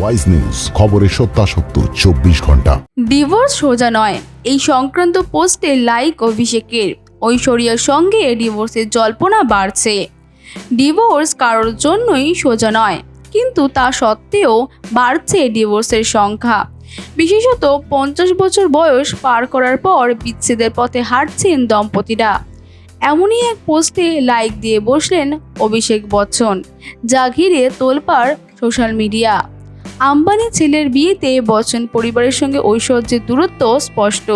Wise news, খবরের সত্যাসত্য 24 ঘন্টা। ডিভোর্স সোজা নয়, এই সংক্রান্ত পোস্টে লাইক অভিষেকের। ঐশ্বরিয়ার সঙ্গে ডিভোর্সের জল্পনা বাড়ছে। ডিভোর্স কারোর জন্যই সোজা নয়, কিন্তু তা সত্ত্বেও বাড়ছে ডিভোর্সের সংখ্যা। বিশেষত 50 বছর বয়স পার করার পর বিচ্ছেদের পথে হাঁটছেন দম্পতিরা। এমনই এক পোস্টে লাইক দিয়ে বসলেন অভিষেক বচ্চন, যা ঘিরে তোলপাড় সোশ্যাল মিডিয়া। আম্বানি ছেলের বিয়েতে বচ্চন পরিবারের সঙ্গে ঐশ্বর্যের দূরত্ব স্পষ্ট।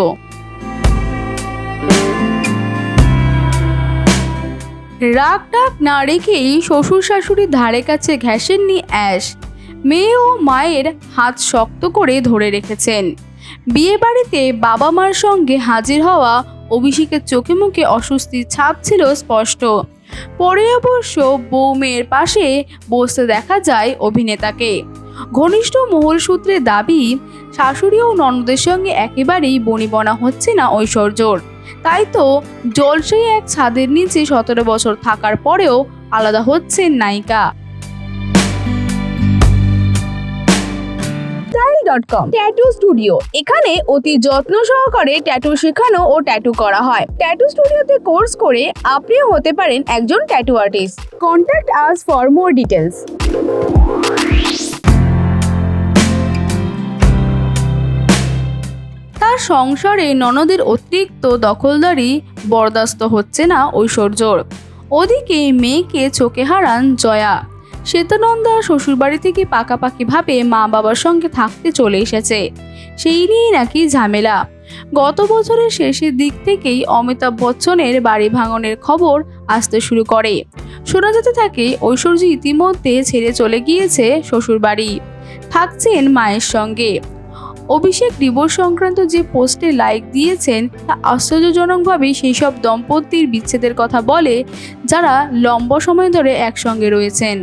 রাগ টাগ না রেখেই শ্বশুর শাশুড়ির ধারে কাছে ঘেঁষেননি অ্যাশ। মেয়ে ও মায়ের হাত শক্ত করে ধরে রেখেছেন। বিয়ে বাড়িতে বাবা মার সঙ্গে হাজির হওয়া অভিষেকের চোখে মুখে অস্বস্তির ছাপ ছিল স্পষ্ট। পরে অবশ্য বউ মেয়ের পাশে বসতে দেখা যায় অভিনেতাকে। ঘনিষ্ঠ মহল সূত্রে দাবি, শাশুড়ি ও ননদের সঙ্গে একেবারেই বনিবনা হচ্ছে না ঐশ্বর্যর। তাই তো জলসাই এক ছাদের নিচে 17 বছর থাকার পরেও আলাদা হচ্ছেন নায়িকা। style.com ট্যাটু স্টুডিও, এখানে অতি যত্ন সহকারে ট্যাটু শেখানো ও ট্যাটু করা হয়। ট্যাটু স্টুডিওতে কোর্স করে আপনিও হতে পারেন একজন tattoo artist. Contact us for more details. তার সংসারে ননদের অতিরিক্ত দখলদারি বরদাস্ত হচ্ছে না ঐশ্বর্যর। ওদিকে মেয়েকে চোখে হারান জয়া। শ্বেতানন্দা শ্বশুরবাড়ি থেকে পাকাপাকিভাবে মা বাবার সঙ্গে থাকতে চলে এসেছে, সেই নিয়ে নাকি ঝামেলা। গত বছরের শেষের দিক থেকেই অমিতাভ বচ্চনের বাড়ি ভাঙনের খবর আসতে শুরু করে। শোনা যেতে থাকে ঐশ্বর্য ইতিমধ্যে ছেড়ে চলে গিয়েছে শ্বশুরবাড়ি, থাকছেন মায়ের সঙ্গে। অভিষেক ডিভোর্স সংক্রান্ত যে পোস্টে লাইক দিয়েছেন তা আশ্চর্যজনকভাবে সেই সব দম্পতির বিচ্ছেদের কথা বলে যারা লম্বা সময় ধরে একসঙ্গে রয়েছেন।